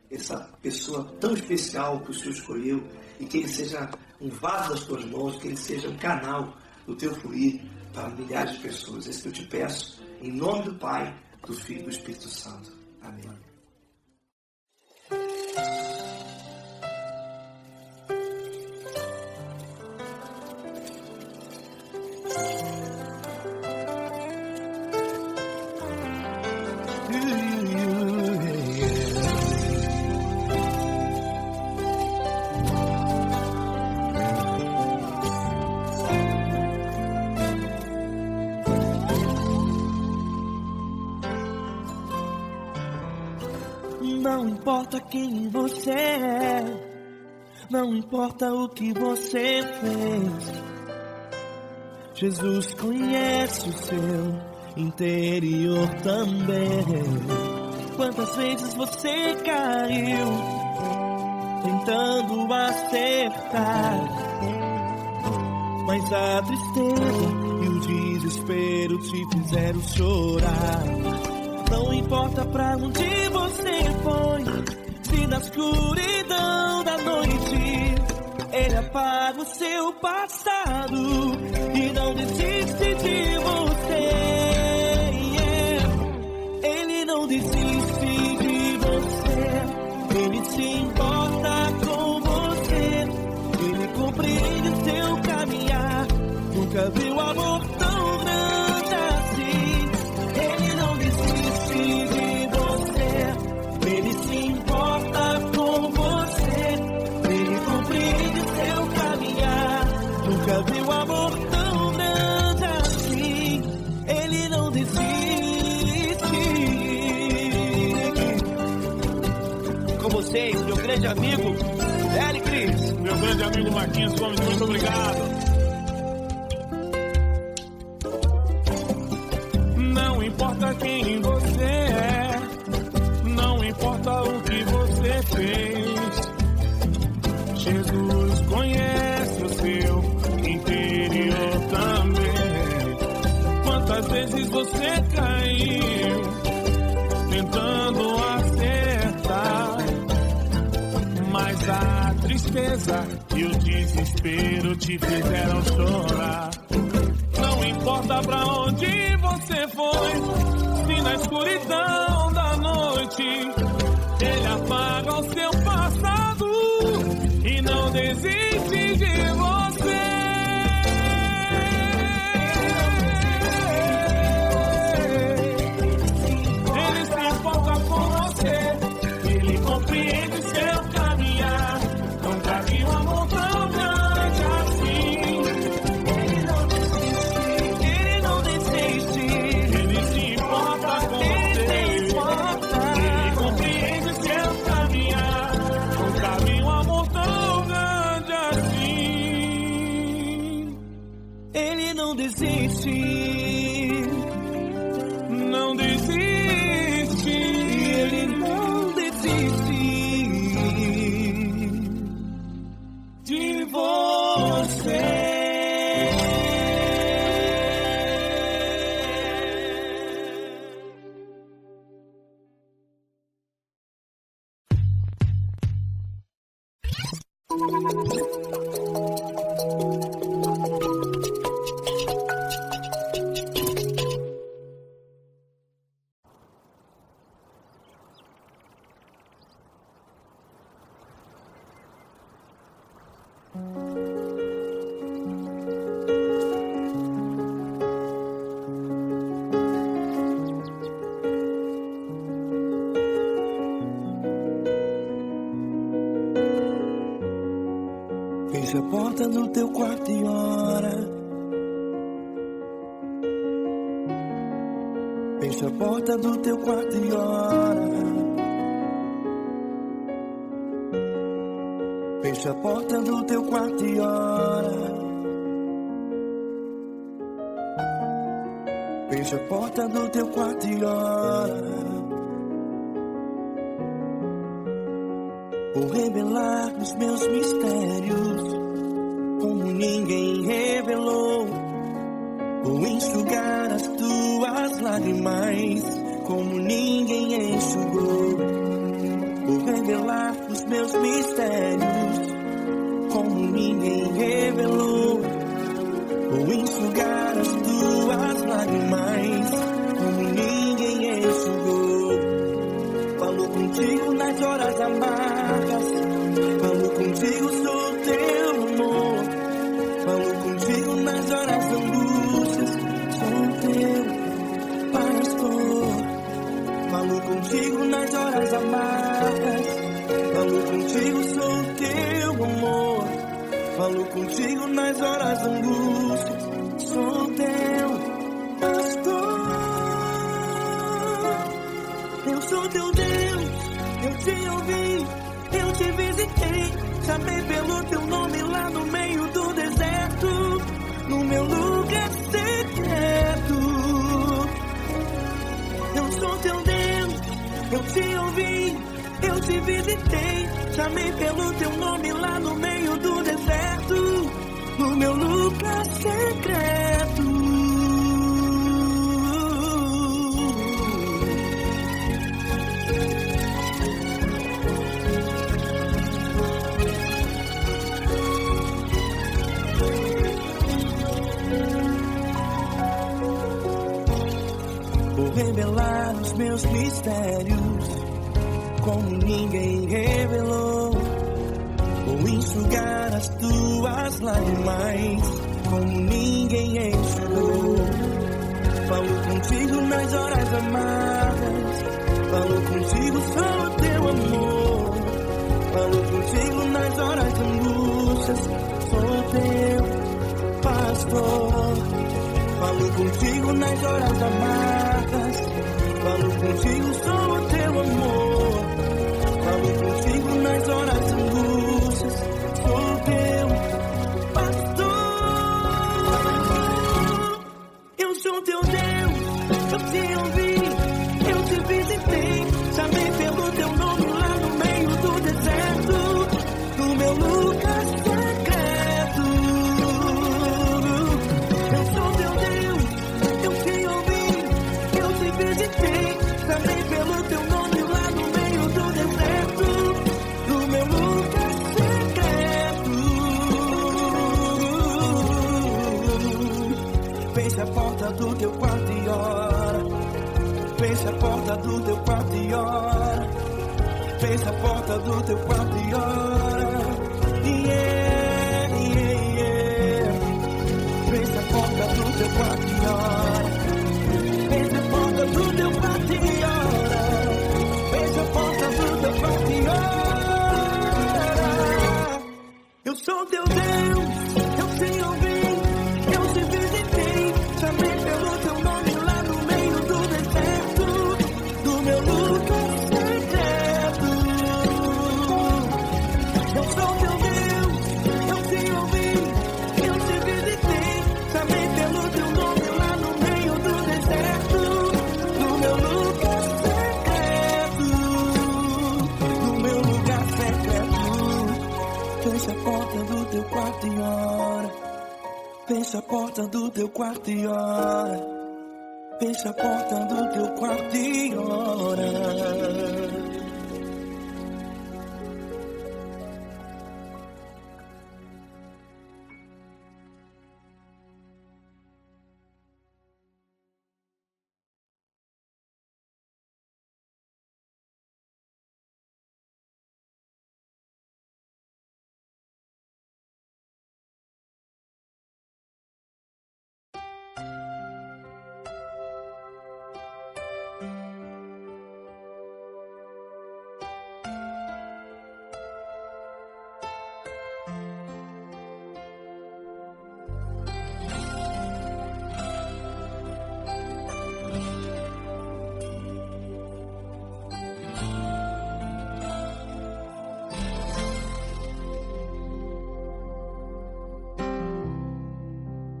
essa pessoa tão especial que o Senhor escolheu, e que ele seja um vaso das tuas mãos, que ele seja um canal do teu fluir para milhares de pessoas. É isso que eu te peço, em nome do Pai, do Filho e do Espírito Santo. Amém. Não importa quem você é, não importa o que você fez, Jesus conhece o seu interior também. Quantas vezes você caiu tentando acertar, mas a tristeza e o desespero te fizeram chorar. Não importa pra onde você foi, se na escuridão da noite Ele apaga o seu passado e não desiste de você. Ele não desiste de você, Ele se importa com você, Ele compreende o seu caminhar. Nunca viu amor tão grande assim. Ele não desiste de você, Ele se importa com você, Ele compreende seu caminhar. Nunca viu amor tão grande assim. Ele não desiste. Com vocês, meu grande amigo Eli Cris. Meu grande amigo Marquinhos Gomes, muito obrigado. Não importa quem você é, não importa o que você fez, Jesus conhece o seu interior também. Quantas vezes você caiu tentando acertar, mas a tristeza e o desespero te fizeram chorar. Não importa pra onde você foi, se na escuridão da noite Ele apaga o seu passado e não desiste de você. Ele se importa com você, Ele compreende seu caminhar. Nunca vi um amor tão grande assim. Ele não desiste, Ele se importa com você, Ele compreende seu caminhar. Nunca vi um amor tão grande assim. Ele não desiste, não desiste, Ele não desiste de você. Fecha a porta do teu quarto e ora. Fecha a porta do teu quarto e ora. Fecha a porta do teu quarto e ora. Fecha a porta do teu quarto e ora. Vou revelar os meus mistérios como ninguém revelou. Vou enxugar as tuas lágrimas como ninguém enxugou. Vou revelar os meus mistérios como ninguém revelou. Vou enxugar as tuas lágrimas como ninguém enxugou. Falo contigo nas horas amargas, falo contigo, sou teu amor. Falo contigo nas horas da angústias, sou teu pastor. Falo contigo nas horas amargas, falo contigo, sou teu amor. Falo contigo nas horas da angústias, sou teu pastor. Eu sou teu Deus, eu te ouvi, eu te visitei, chamei pelo teu nome lá no meio do deserto, no meu lugar secreto. Eu sou teu Deus, eu te ouvi, eu te visitei, chamei pelo teu nome lá no meio do deserto, no meu lugar secreto. Vou revelar os meus mistérios como ninguém revelou. Vou enxugar as tuas lágrimas como ninguém enxugou. Falo contigo nas horas amargas, falo contigo, sou teu amor. Falo contigo nas horas de angústias, sou teu pastor. Falo contigo nas horas amargas, falo contigo, sou teu amor. Falo contigo nas horas de angústias, sou teu pastor. Eu sou teu Deus, eu te ouvi, eu te visitei, chamei pelo teu nome lá no meio do deserto, no meu lugar secreto. Eu sou teu Deus, eu te ouvi, eu te visitei, chamei pelo teu nome lá no meio do deserto, no meu lugar secreto. Feche a porta do teu quarto e ora. Feche a porta do teu quarto e ora. Feche a porta do teu quarto e ora. Yeah, yeah, yeah. Feche a porta do teu quarto e ora. Feche a porta do teu quarto e ora. Feche a porta do teu quarto e ora. Eu sou teu Deus, eu te ouvi, eu te visitei, chamei pelo teu nome lá no meio do deserto, do meu lugar secreto. Eu sou teu Deus, eu te ouvi, eu te visitei, chamei pelo teu nome lá no meio do deserto, do meu lugar secreto, do meu lugar secreto. Fecha a porta do teu quarto e ora. Fecha a porta do teu quarto e ora. Fecha a porta do teu quarto e ora.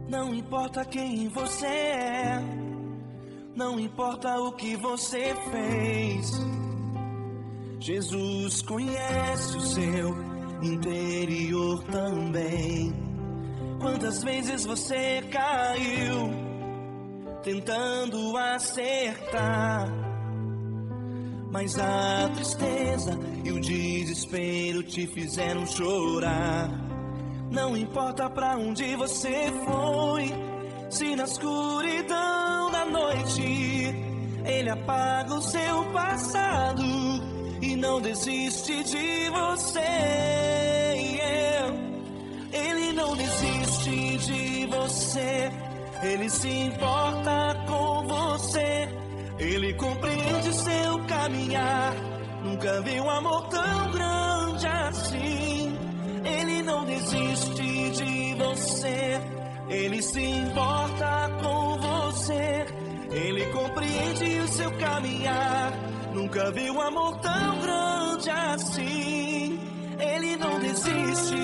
Não importa quem você é, não importa o que você fez, Jesus conhece o seu interior também. Quantas vezes você caiu tentando acertar, mas a tristeza e o desespero te fizeram chorar. Não importa pra onde você foi, se na escuridão da noite Ele apaga o seu passado e não desiste de você. Ele não desiste de você, Ele se importa com você, Ele compreende seu caminhar. Nunca vi um amor tão grande assim. Ele não desiste de você, Ele se importa com você, Ele compreende o seu caminhar. Nunca vi um amor tão grande assim. Ele não desiste.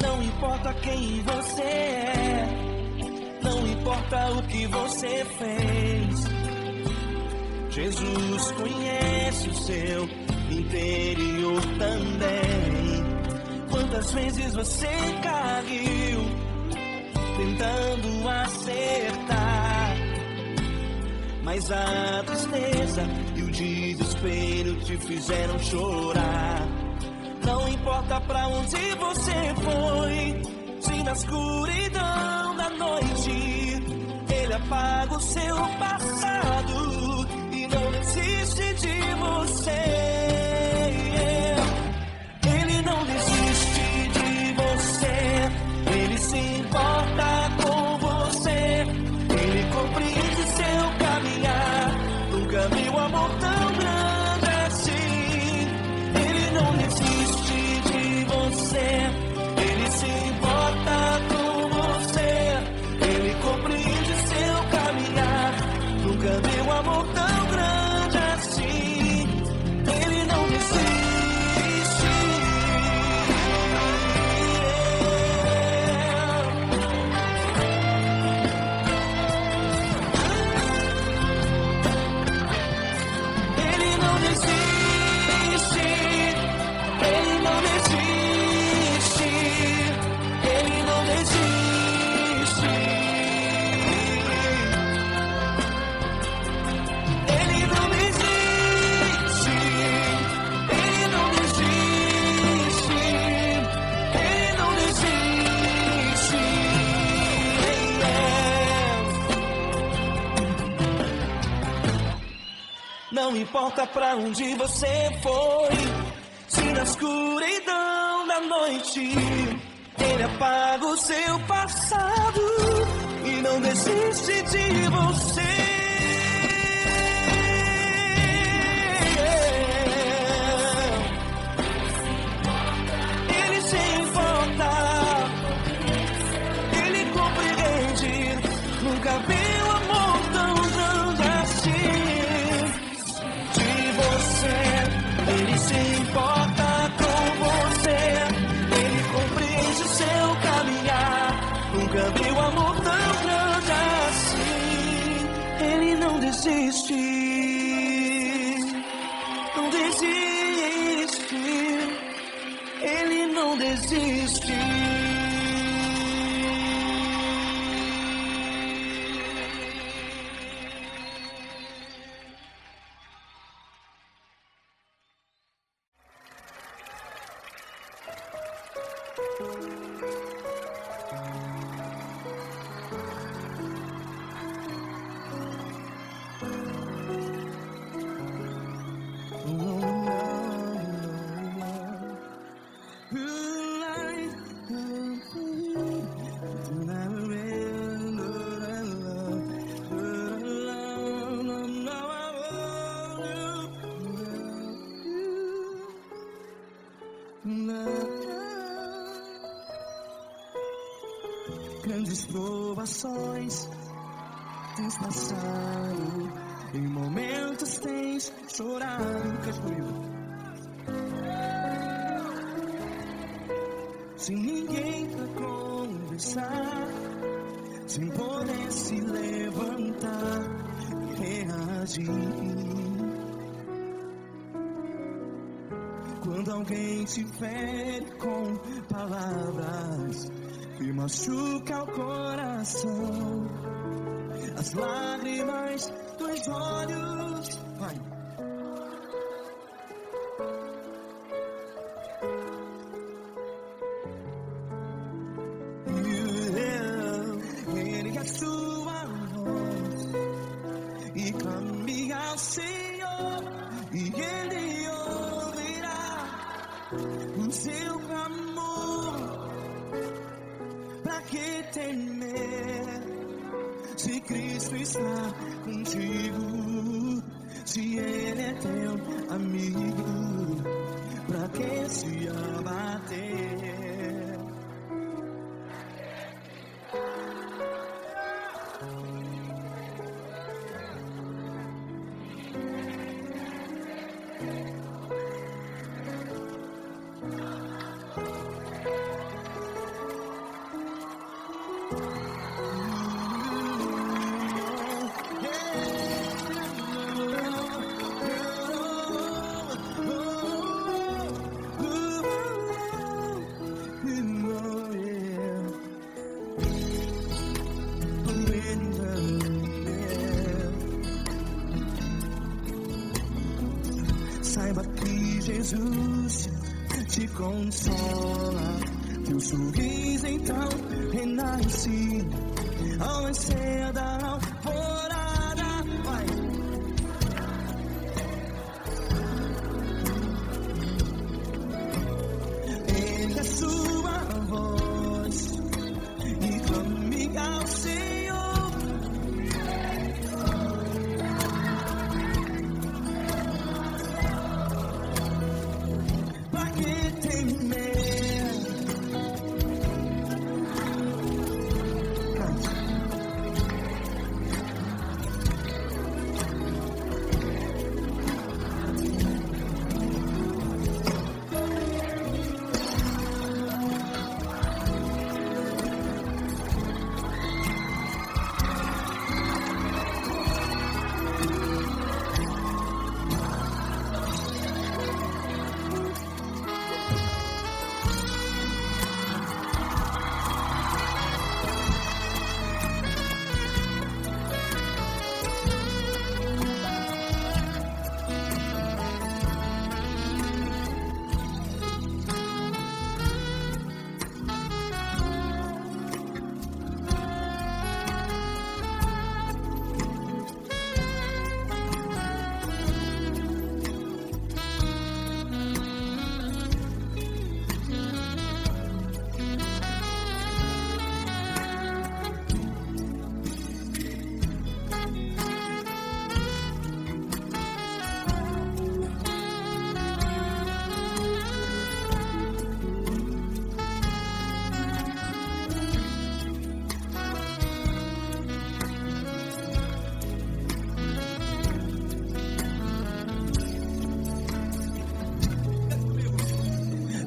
Não importa quem você é, não importa o que você fez, Jesus conhece o seu interior também. Quantas vezes você caiu tentando acertar, mas a tristeza e o desespero te fizeram chorar. Não importa pra onde você foi, se na escuridão da noite Ele apaga o seu passado e não desiste de você. Ele não desiste de você, Ele se importa com você, Ele compreende seu caminhar. Nunca vi um amor tão grande assim. Ele não desiste de você, Ele se importa com você, Ele compreende seu caminhar. Nunca vi um amor tão grande assim. Ele não desiste. Ele não desiste. Ele não desiste. Ele não desiste. Ele não desiste. Ele não desiste. Ele não desiste. Não importa pra onde você foi, se na escuridão da noite Ele apaga o seu passado e não desiste de você. Ele se importa, Ele compreende. Nunca vi um amor tão grande assim. De você, Ele se importa com você, Ele compreende o seu caminhar. Nunca vi um amor tão grande assim. Ele não desiste, não desiste, Ele não desiste. Grandes provações tens passado, em momentos tens chorado. Cante comigo. Sem ninguém pra conversar, sem poder se levantar e reagir. Quando alguém te fere com palavras que machuca o coração, as lágrimas dos olhos, vai. Ergue a sua voz e clame ao Senhor, e Ele ouvirá o seu clamor. Pra que temer, se Cristo está contigo? Se Ele é teu amigo, pra que se abater? Saiba que Jesus te consola, teu sorriso então renasce ao nascer da alvorada. Vai. Ergue a sua voz e clame ao Senhor.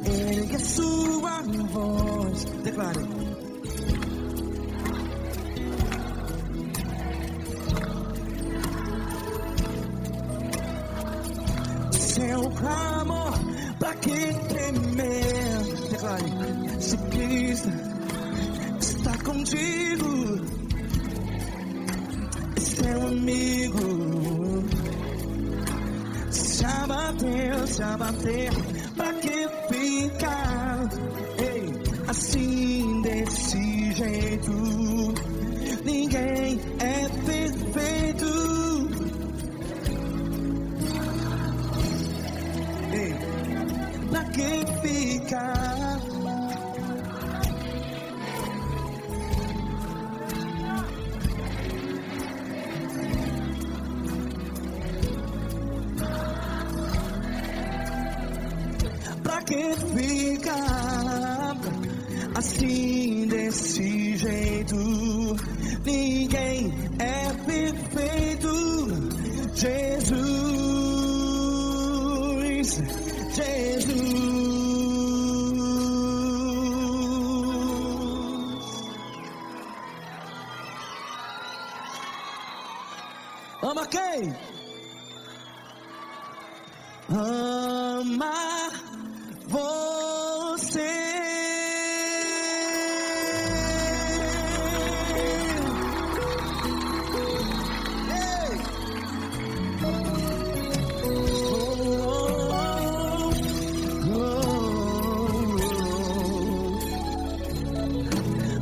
Ergue a sua voz, declare. Seu clamor, pra que temer? Declare. Se Cristo está contigo, é seu amigo. Se abater, pra que ficar, ei, assim desse jeito? Ninguém é perfeito. Ei, pra que ficar? Pra que ficar assim desse jeito? Ninguém é perfeito. Jesus, Jesus. Ama quem? Ama você.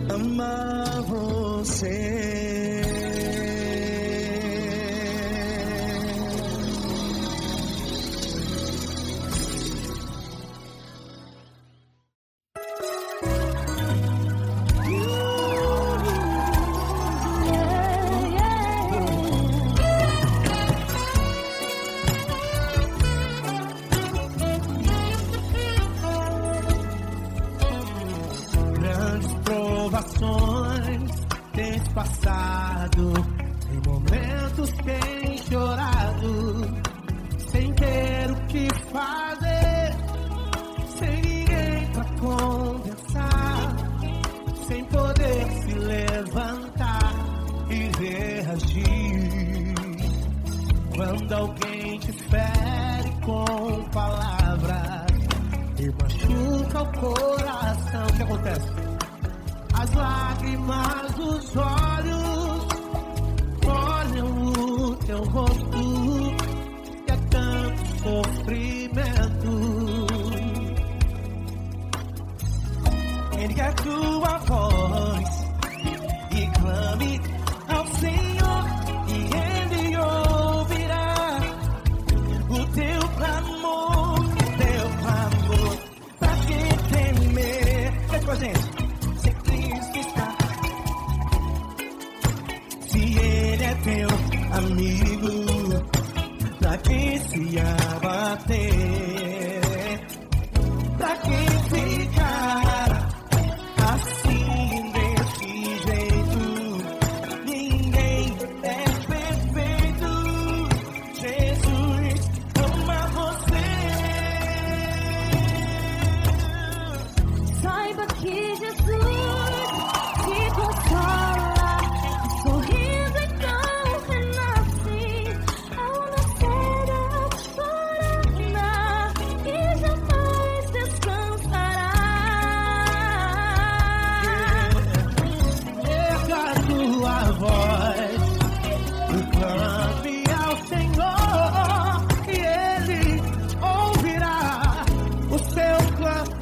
Amar você. Grandes provações tens passado, em momentos tens chorado, sem ter o que fazer, sem ninguém pra conversar, sem poder se levantar e reagir. Quando alguém te fere com palavras e machuca o coração, o que acontece? As lágrimas dos olhos molham o teu rosto e é tanto sofrimento. Ergue a tua voz e clame ao Senhor e Ele ouvirá o teu clamor, pra quem temer. Vem com a gente. Se Cristo está, se Ele é teu amigo, pra quem se abater, pra quem ficar assim desse jeito, ninguém é perfeito. Jesus ama você. Saiba que Jesus te consola, o sorriso então renasce ao nascer da corona e jamais descansará. Erga a tua voz, clame ao Senhor e Ele ouvirá o seu clamor.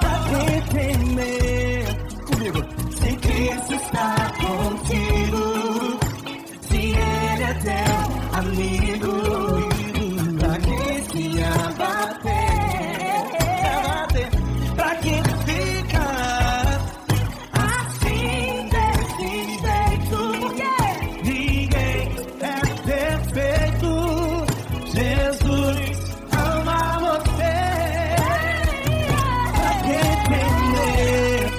Pra quem temer, comigo, se Cristo está contigo, se Ele é teu amigo, pra quem se abater, pra quem ficar assim desse jeito, ninguém é perfeito. Jesus ama você. Pra quem temer,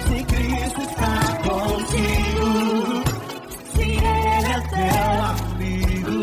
se Cristo está contigo, se Ele é teu amigo,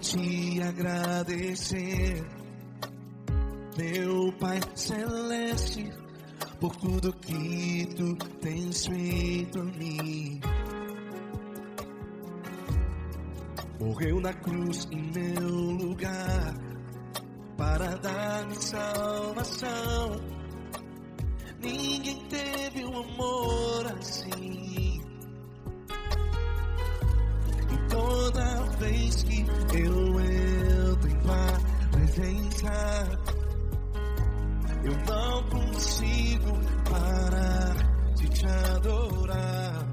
te agradecer, meu Pai Celeste, por tudo que tu tens feito a mim. Morreu na cruz em meu lugar para dar-me salvação. Ninguém teve um amor assim. E toda vez que eu entro em tua presença, eu não consigo parar de te adorar.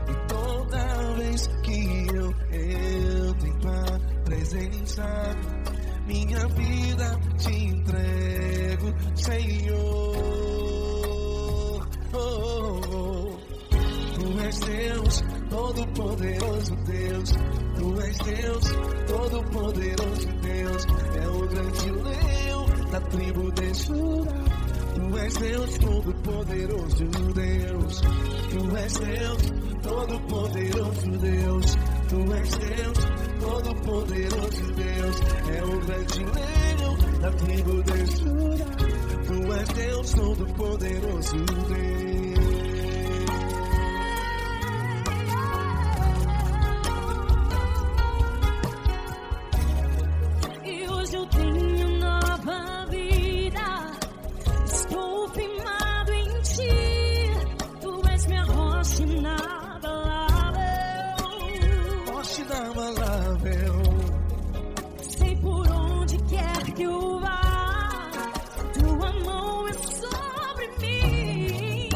E toda vez que eu entro em tua presença, minha vida te entrego, Senhor. Tu és Deus, Todo-Poderoso Deus. Tu és Deus, Todo-Poderoso Deus. É o grande leão da tribo de Judá. Tu és Deus, Todo-Poderoso Deus. Tu és Deus, Todo-Poderoso Deus. Tu és Deus, Todo-Poderoso Deus. É o grande leão da tribo de Judá. Tu és Deus, Todo-Poderoso Deus. E hoje eu tenho nova vida. Estou firmado em ti. Tu és minha rocha inabalável. Rocha inabalável. Sei por onde quer que eu vá, tua mão é sobre mim,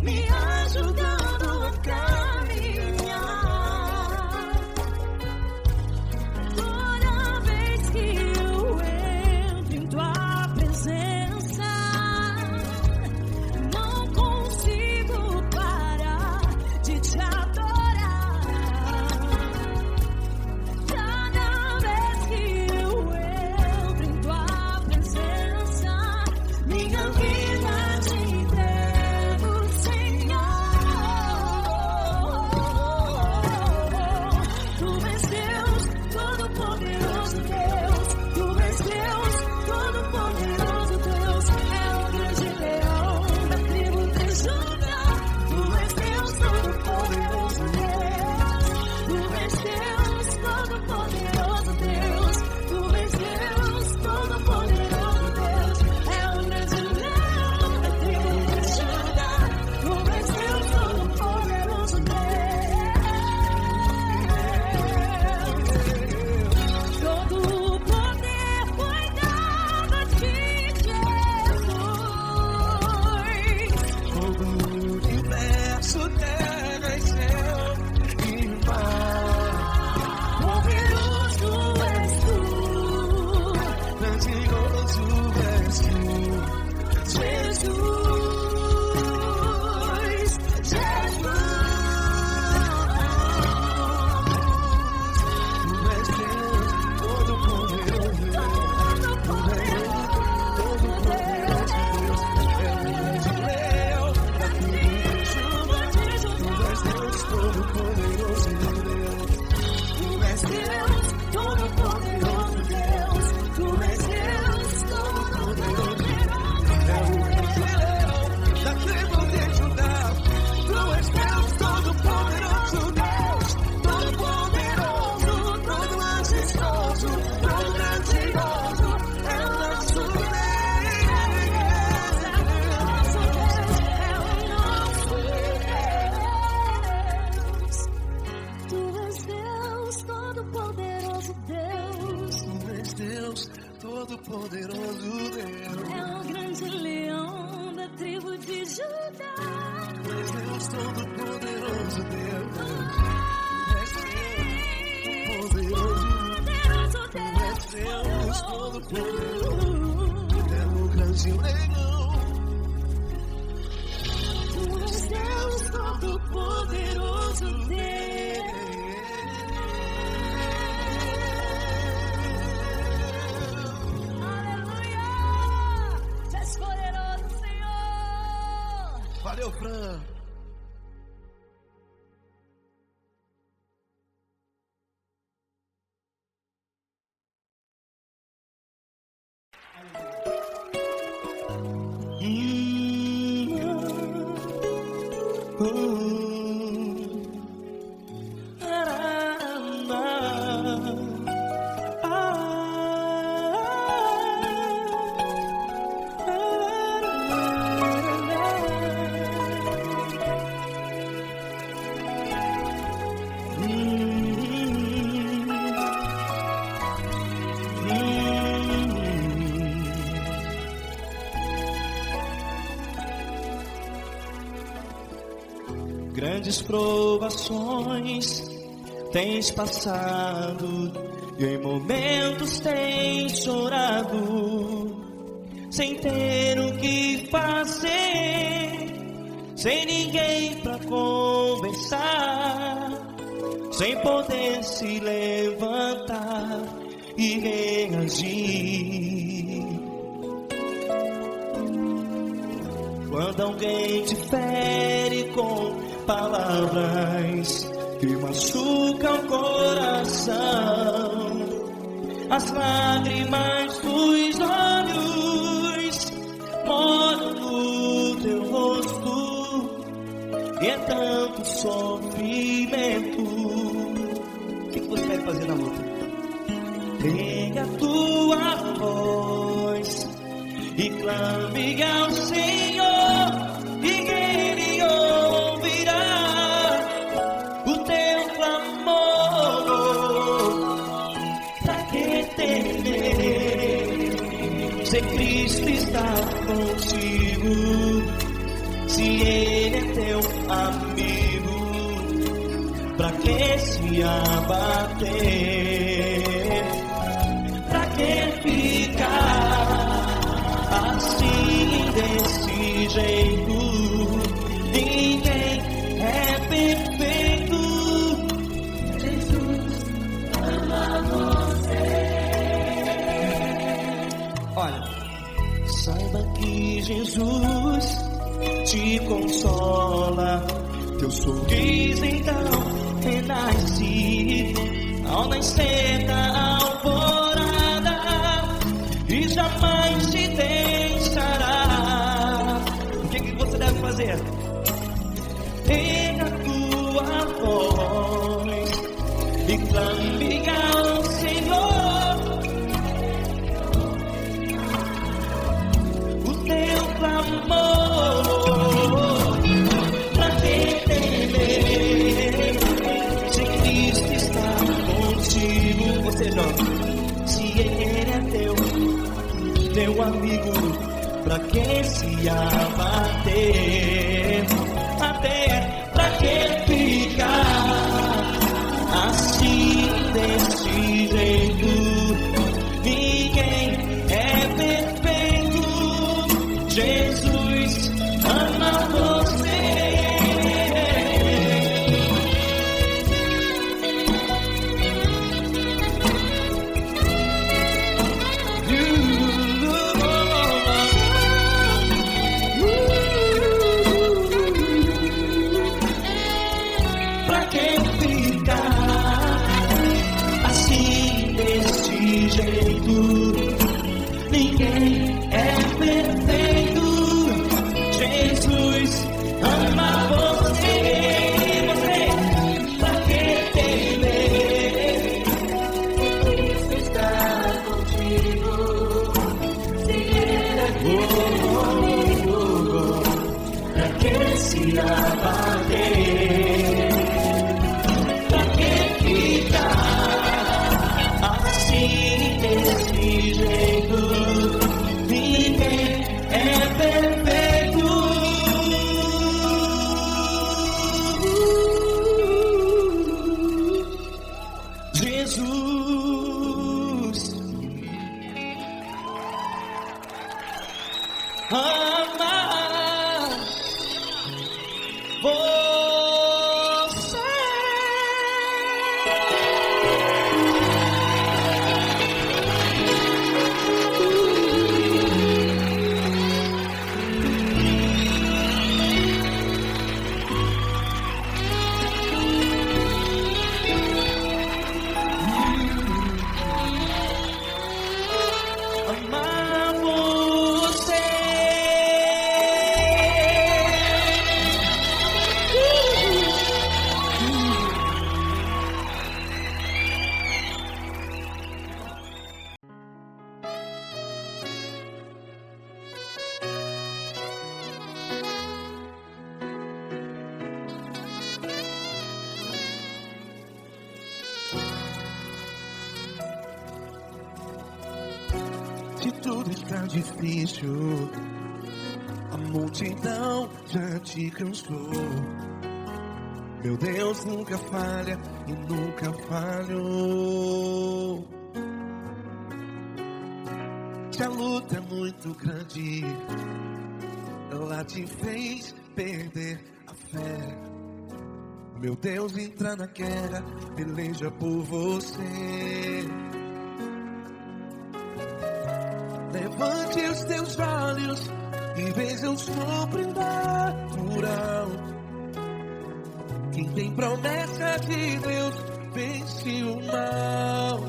me ajudando a caminhar. Toda vez que eu entro em tua presença, não consigo parar de te adorar. Cada vez que eu entro em tua presença, minha vida te entrego, Senhor. Tu és Deus, Todo-Poderoso Deus. Tu és Deus, Todo-Poderoso Deus. É o grande leão da tribo de Judá. Tu és Deus, Todo-Poderoso Deus. Tu és Deus, Todo-Poderoso Deus. Tu és Deus, Todo-Poderoso Deus. É o grande leão da tribo de Judá. Tu és Deus, Todo-Poderoso Deus. Todo o poder foi dado a ti, Jesus. Todo o universo, terra e céu e mar. Poderoso és tu, Grandioso és tu, Jesus, Jesus. tu és Deus, Todo-Poderoso Deus. Tu és Todo-Poderoso Deus. É o grande leão da tribo de Judá. Tu és Deus, Todo-Poderoso Deus. Tu és Deus, Todo-Poderoso Deus. Tu és Deus, Todo-Poderoso Deus. É o grande leão da tribo de Judá. Tu és Deus, Todo-Poderoso Deus. Todo-Poderoso, todo majestoso, todo grandioso. É o nosso Deus. Tu és Deus, Todo-Poderoso Deus. Tu és Deus, Todo-Poderoso Deus. É o grande leão da tribo de Judá. Tu és Deus, Todo-Poderoso Deus. Tu és Deus, Poderoso. Tu és Deus, Todo-Poderoso. É o grande leão. Tu és Deus, Todo-Poderoso Deus. Aleluia! Tu és poderoso, Senhor. Valeu, Fran. Grandes provações tens passado, e em momentos tens chorado, sem ter o que fazer, sem ninguém pra conversar, sem poder se levantar e reagir. Quando alguém te fere com palavras que machucam o coração, as lágrimas dos olhos moram no teu rosto, e é tanto sofrimento. O que você vai fazer na luta? Pega a tua voz e clame ao Senhor, e Ele ouvirá o teu clamor. Pra que temer, se Cristo está contigo, se Ele é teu amigo? Pra que se abater? Pra que ficar assim, desse jeito? Ninguém é perfeito. Jesus ama você. Olha, saiba que Jesus te consola, teu sorriso então renasce ao nascer da alvorada, e jamais te deixará. O que você deve fazer? Pega a tua voz e clame ao Senhor, o teu clamor. Pra que temer, se Cristo está contigo? Você joga. Se Ele é teu amigo, pra que se abater? Até pra que ficar assim, desse jeito? Ninguém é perfeito. Jesus ama você. Pra que ficar assim, desse jeito? Ninguém é perfeito. Jesus ama você. Pra que temer? Cristo está contigo. Se Ele é comigo, pra que se abater? Pra que ficar assim, desse jeito? Ninguém é perfeito. Jesus ama você. Amar você. Se tudo está difícil, a multidão já te cansou. Meu Deus nunca falha e nunca falhou. Se a luta é muito grande, ela te fez perder a fé. Meu Deus entra na guerra, peleja por você. Levante os teus olhos e veja o sobrenatural. Quem tem promessa de Deus vence o mal.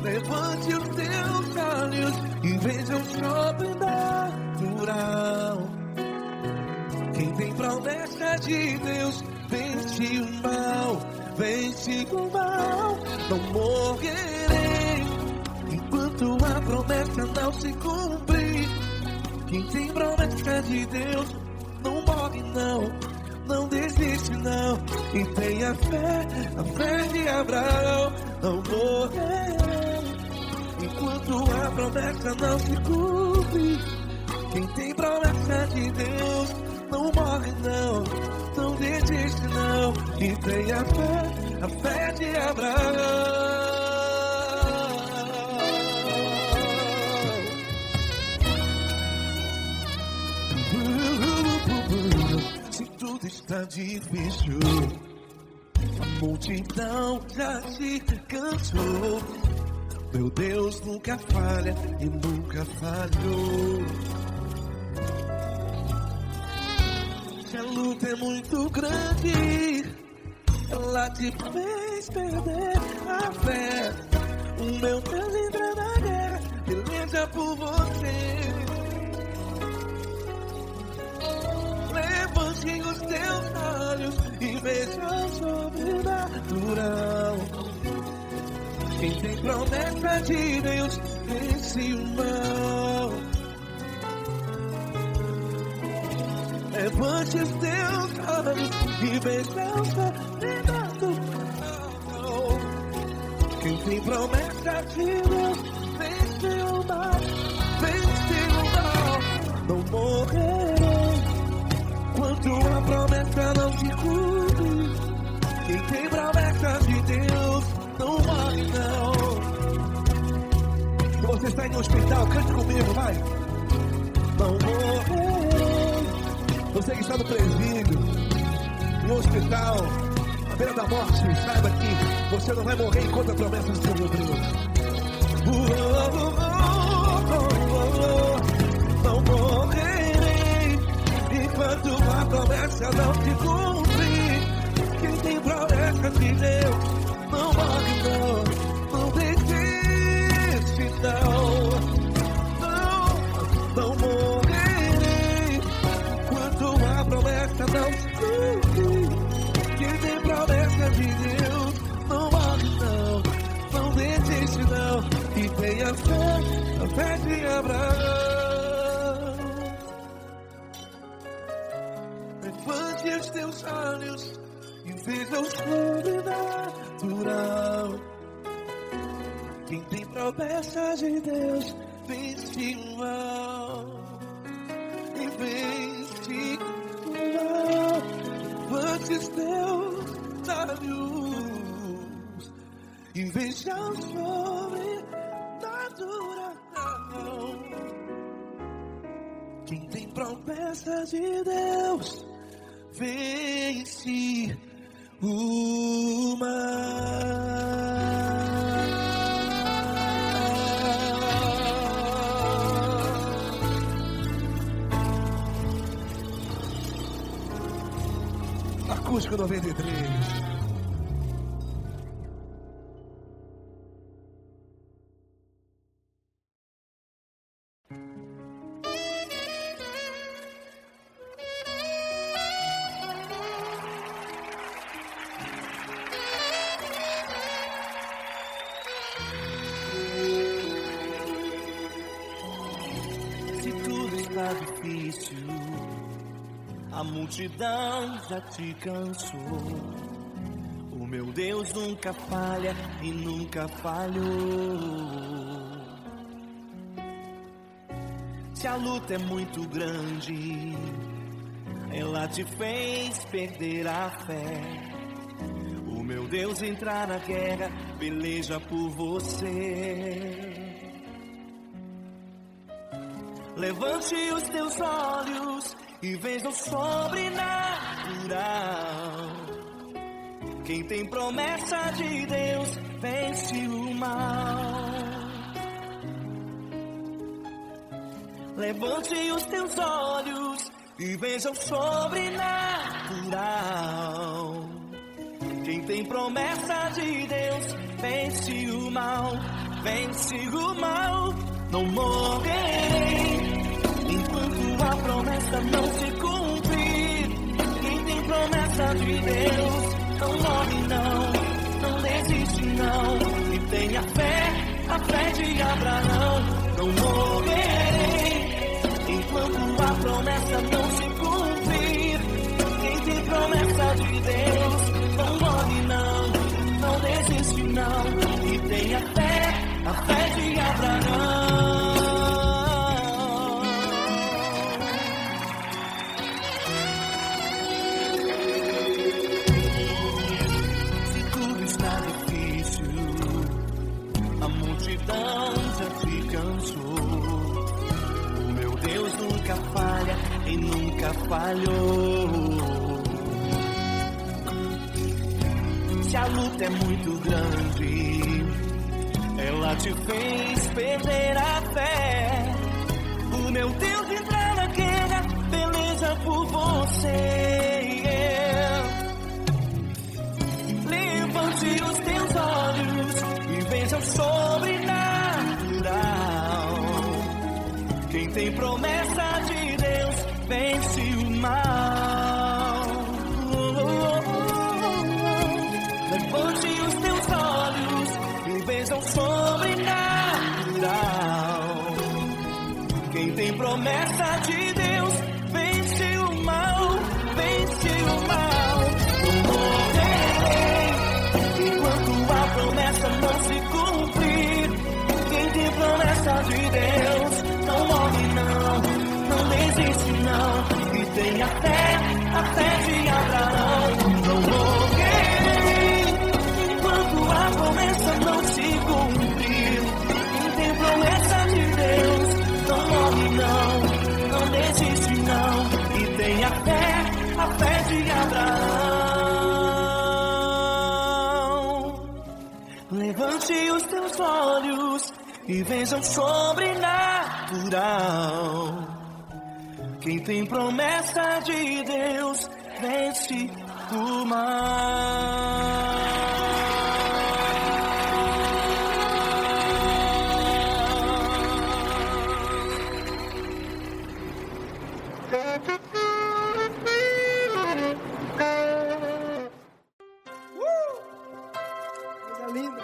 Levante os teus olhos e veja o sobrenatural. Quem tem promessa de Deus vence o mal. Vence o mal. Não morrerei enquanto a promessa não se cumprir. Quem tem promessa de Deus não morre não, não desiste não. E tenha fé, a fé de Abraão. Não morrerei enquanto a promessa não se cumpre. Quem tem promessa de Deus não morre não, não desiste não. E tenha fé, a fé de Abraão. Se tudo está difícil, a multidão já se cansou. Meu Deus nunca falha e nunca falhou. Se a luta é muito grande, ela te fez perder a fé. O meu Deus entra na guerra, peleja por você. Levante os teus olhos e veja o sobrenatural. Quem tem promessa de Deus vence o mal. Levante os teus olhos e veja o sobrenatural. Quem tem promessa de Deus vence o mal. Vence o mal. Não morrerei enquanto a promessa não se cumpre. Quem tem promessa de Deus não morre não. Se você está em um hospital, cante comigo, vai. Não morrerei. Você que está no presídio, no hospital, à beira da morte, saiba que você não vai morrer enquanto a promessa não se cumprir. Não morrerei enquanto a promessa não se cumprir. Quem tem promessa de Deus não morre não, não desiste não. Não morrerei enquanto a promessa não se cumprir. Quem tem promessa de Deus não morre não, não desiste não. E tenha fé, a fé de Abraão. Levante os teus olhos e veja o sobrenatural. Quem tem promessa de Deus vence o mal. E vence o mal. Levante os teus olhos e veja o sobrenatural. Quem tem promessa de Deus vence o mal. Acústico 93. Difícil, a multidão já te cansou. O meu Deus nunca falha e nunca falhou. Se a luta é muito grande, ela te fez perder a fé. O meu Deus entrar na guerra, peleja por você. Levante os teus olhos e veja o sobrenatural. Quem tem promessa de Deus vence o mal. Levante os teus olhos e veja o sobrenatural. Quem tem promessa de Deus vence o mal, vence o mal. Não morrerei enquanto a promessa não se cumprir. Quem tem promessa de Deus não morre não, não desiste não. E tenha fé, a fé de Abraão. Não morrerei enquanto a promessa não se cumprir. Quem tem promessa de Deus não morre não, não desiste não. E tenha fé, a fé de Abraão. Se tudo está difícil, a multidão já te cansou. O meu Deus nunca falha e nunca falhou. Se a luta é muito grande, ela te fez perder a fé. O meu Deus entrar na guerra, peleja por você. Levante os teus olhos e veja o sobrenatural. Quem tem promessa de Deus vence o mal. Levante os teus olhos e veja o sobrenatural. Quem tem promessa de Deus vence o mal, vence o mal. Não morrerei enquanto a promessa não se cumprir. Quem tem promessa de Deus não morre não, não desiste não. E tenha fé, a fé de Abraão. Não morrerei enquanto a promessa não se cumprir. Quem tem promessa de Deus não morre não, não desiste não. E tenha fé, a fé de Abraão. Levante os teus olhos e veja o sobrenatural. Quem tem promessa de Deus vence o mal. Coisa linda.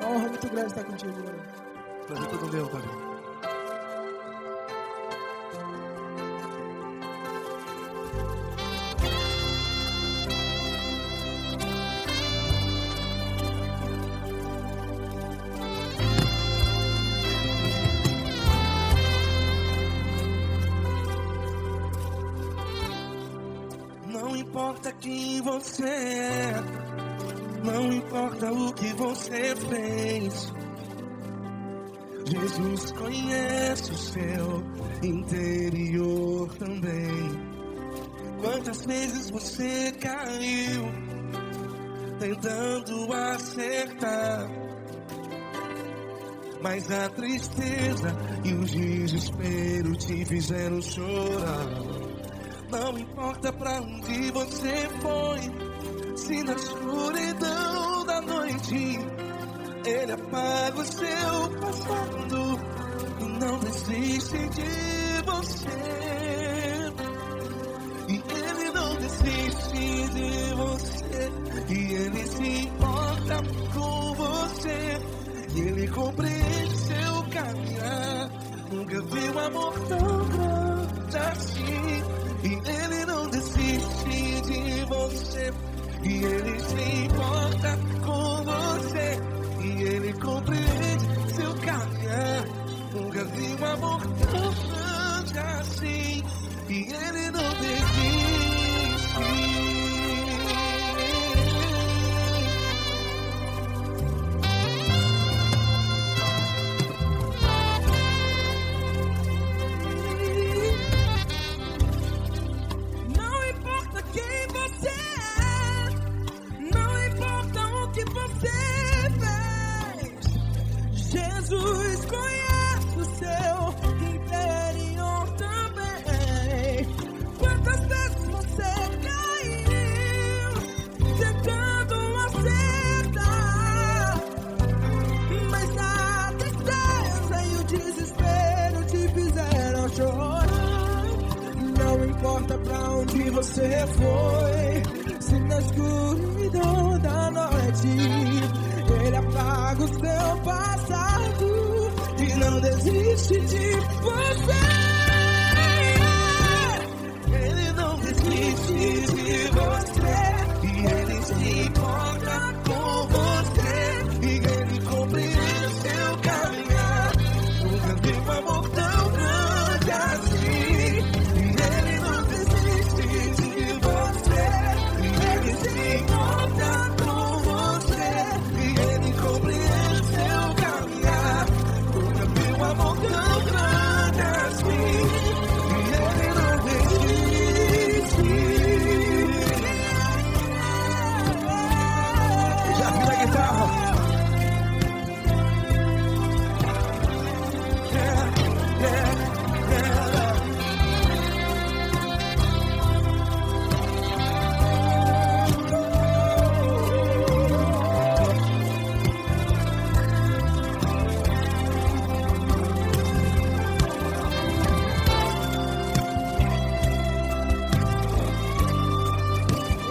Uma honra muito grande estar contigo, Lord. Prazer todo meu, Pai. Não importa quem você é, não importa o que você fez, Jesus conhece o seu interior também. Quantas vezes você caiu tentando acertar, mas a tristeza e o desespero te fizeram chorar. Não importa pra onde você foi, se na escuridão da noite Ele apaga o seu passado e não desiste de você. E Ele não desiste de você, e Ele se importa com você, e Ele compreende seu caminhar. Nunca vi um amor tão grande assim. E Ele não desiste de você, e Ele se importa com você, e Ele compreende seu caminhar. Nunca vi um amor tão grande assim. E e Ele não desiste. Não importa quem você é, não importa o que você fez, Jesus conhece o seu interior também. Quantas vezes você caiu tentando acertar, mas a tristeza e o desespero te fizeram chorar. Não importa pra onde você foi, se na escuridão da noite Ele apaga o seu passado e não desiste de você. Ele não desiste de você, e Ele se importa com você, e Ele compreende o seu caminhar. Nunca vi um amor tão grande assim. E Ele não desiste de você, e Ele se importa com você, e Ele compreende o seu caminhar. Nunca vi um amor tão grande assim. E Ele não desiste. Já vi na guitarra.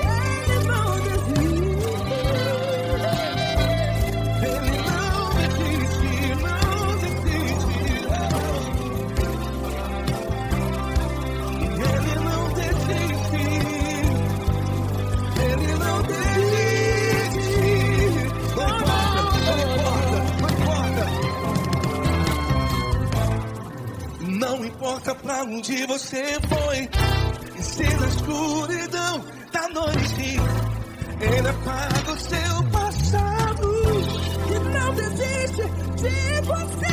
Ele não desiste. Ele não desiste, não desiste. Ele não desiste. Ele não desiste. Não importa. Não importa pra onde você foi, e se na escuridão da noite Ele apaga o seu passado E não desiste de você.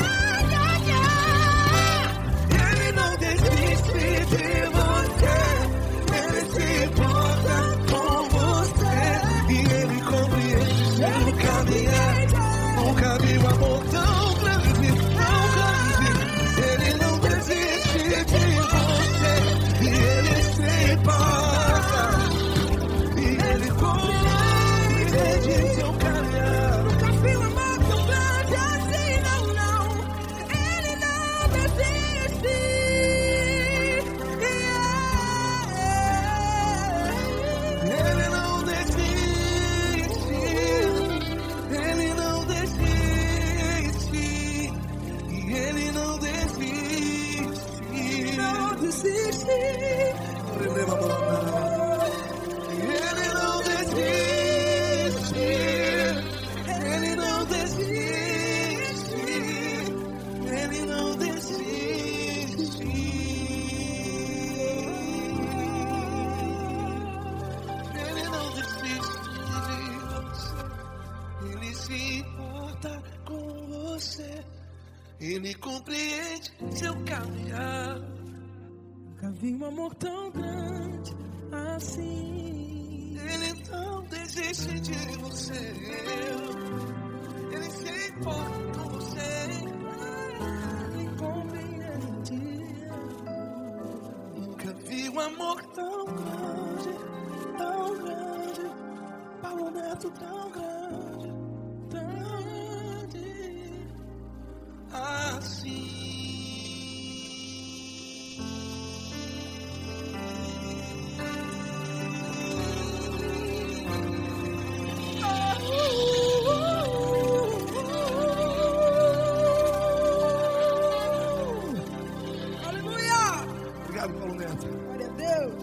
Ele não desiste de você, Ele se importa com você, e Ele compreende o seu caminhar. Nunca vi um amor tão grande, tão grande. Ele não desiste de você, e Ele se importa, e Ele compreende o seu caminhar. Nunca vi um amor tão grande assim, não, não. Ele não desiste. Ele não desiste, Ele não desiste, e Ele não desiste. Não desiste. Ele não desiste, Ele não desiste, Ele não desiste. Ele não desiste de você, Ele se importa com você, Ele compreende seu caminhar. Nunca vi um amor tão grande assim. Ele não desiste de você, Ele se importa com você. Ele compreende. Nunca vi um amor tão grande, Paulo Neto tão grande, assim. Aleluia! Obrigado, Paulo Neto. Glória a Deus!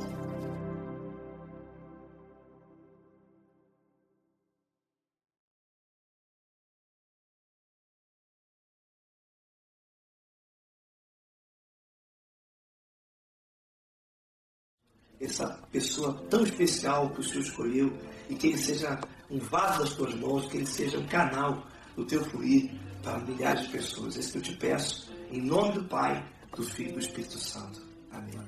essa pessoa tão especial que o Senhor escolheu e que ele seja um vaso das tuas mãos, que ele seja um canal do teu fluir para milhares de pessoas. É isso que eu te peço, em nome do Pai, do Filho e do Espírito Santo. Amém.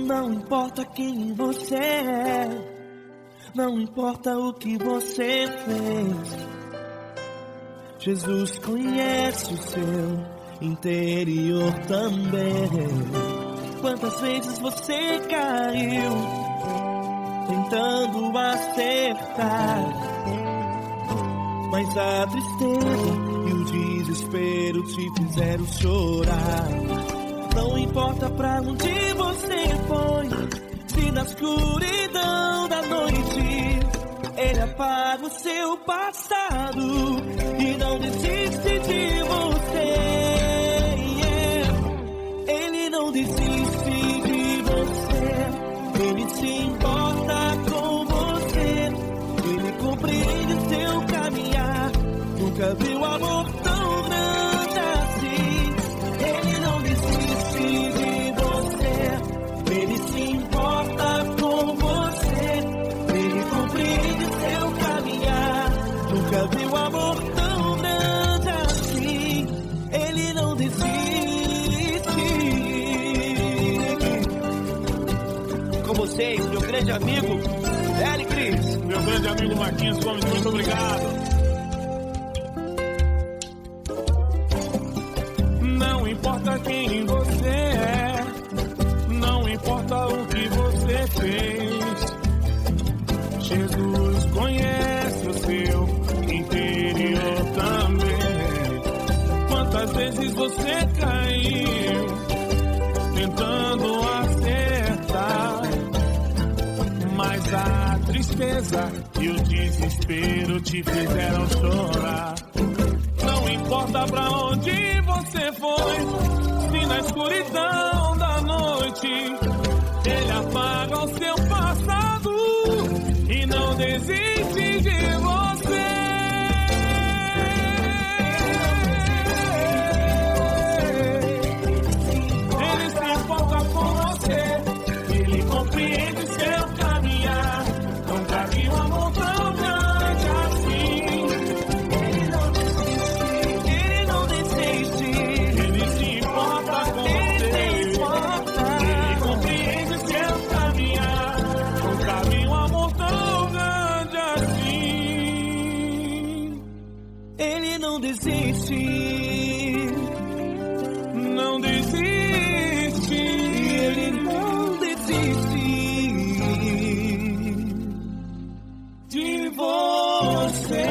Não importa quem você é, não importa o que você fez, Jesus conhece o seu interior também. Quantas vezes você caiu tentando acertar, mas a tristeza e o desespero te fizeram chorar. Não importa pra onde você foi, se na escuridão da noite Ele apaga o seu passado e não desiste de você. Ele não desiste de você, Ele se importa com você, Ele compreende o seu caminhar. Nunca viu amor tão grande assim. Ele não desiste de você, Ele se importa com você, Ele compreende seu caminhar. Nunca viu amor tão grande assim. Ele não desiste. Com vocês, meu grande amigo Eli Cris. Meu grande amigo Marquinhos Gomes, muito obrigado. Não importa quem você é, não importa o que você fez, Jesus conhece o seu interior também. Quantas vezes você caiu tentando acertar, mas a tristeza e o desespero te fizeram chorar. Não importa pra onde você foi, se na escuridão da noite Ele apaga o seu passado e não desiste de você. Ele se importa com você, Ele compreende seu caminhar. Nunca vi um amor tão grande assim. Ele não desiste, Ele não desiste. Ele se importa com você, Ele compreende seu caminhar. Nunca vi um amor tão grande assim. Ele não desiste. Não desiste. Ele não desiste De você.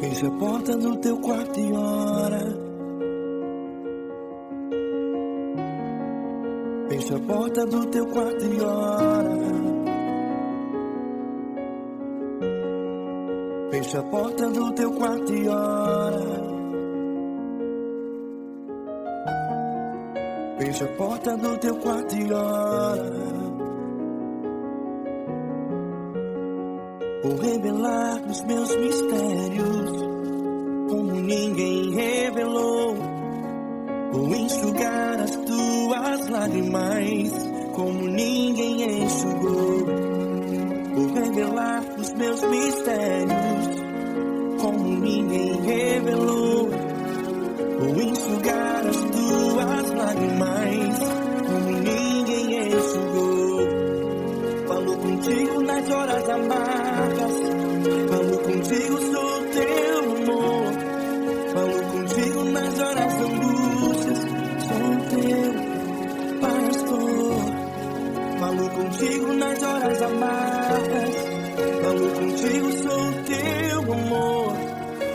Fecha a porta do teu quarto e ora. Fecha a porta do teu quarto e ora. Fecha a porta do teu quarto e ora. Fecha a porta do teu quarto e ora. Vou revelar os meus mistérios como ninguém revelou. Vou enxugar as tuas lágrimas como ninguém enxugou. Vou revelar os meus mistérios como ninguém revelou. Vou enxugar as tuas lágrimas como ninguém enxugou. Falo contigo nas horas amargas, falo contigo, sou teu amor. Falo contigo nas horas angústias, sou teu pastor. Falo contigo nas horas amargas, falo contigo, sou teu amor.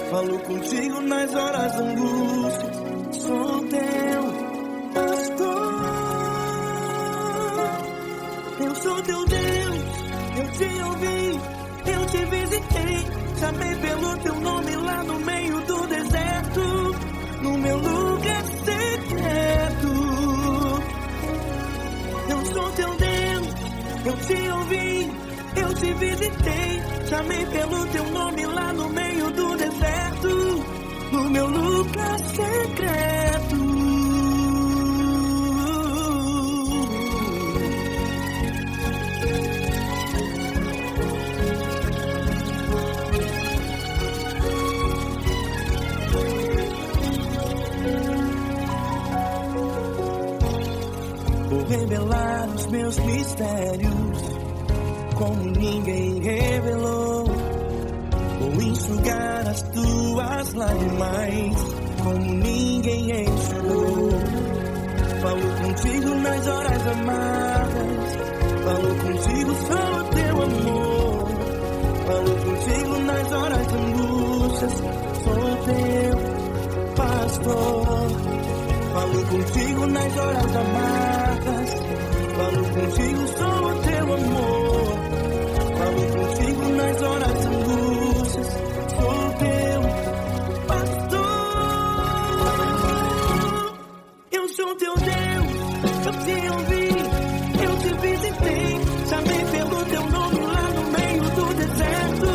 Falo contigo nas horas angústias, sou teu pastor. Eu sou teu Deus, eu te ouvi, eu te visitei. Chamei pelo teu nome lá no meio do deserto, no meu lugar secreto. Eu sou teu Deus, eu te ouvi, eu te visitei. Chamei pelo teu nome lá no meio do deserto, no meu lugar secreto. Vou revelar os meus mistérios como ninguém revelou. Vou enxugar as tuas lágrimas como ninguém enxugou. Falo contigo nas horas amargas, falo contigo, sou teu amor. Falo contigo nas horas angústias, sou teu pastor. Falo contigo nas horas amargas, falo contigo, sou teu amor. Falo contigo nas horas angústias, sou teu pastor. Eu sou teu Deus, eu te ouvi, eu te visitei. Chamei pelo teu nome lá no meio do deserto,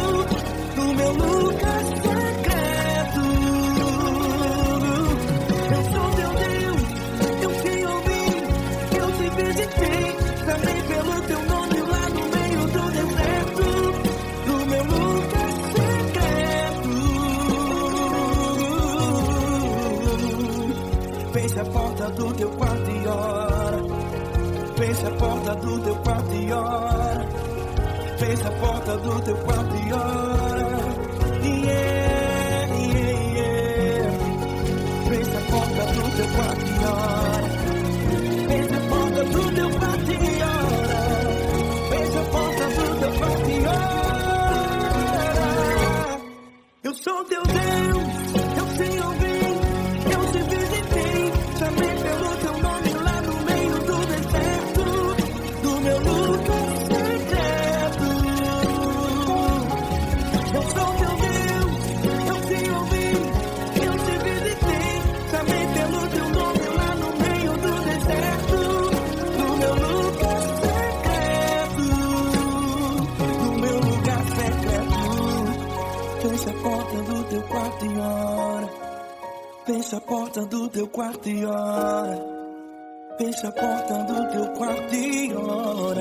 no meu lugar secreto. Eu sou teu Deus, eu te ouvi, eu te visitei. Chamei pelo teu nome lá no meio do deserto, no meu lugar secreto. Feche a porta do teu quarto e ora. Feche a porta do teu quarto e ora. Feche a porta do teu quarto e ora. Yeah, yeah, yeah. Feche a porta do teu quarto e ora. Feche a porta do teu quarto e ora. Feche a porta do teu quarto e ora. Eu sou teu Deus, eu te ouvi, eu te visitei. Chamei pelo teu nome lá no meio do deserto, do meu lugar secreto. Eu sou teu Deus, eu te ouvi, eu te visitei. Chamei pelo teu nome lá no meio do deserto, do meu lugar secreto, do meu lugar secreto. Fecha a porta do teu quarto e ora. Fecha a porta do teu quarto e ora. Fecha a porta do teu quarto e ora.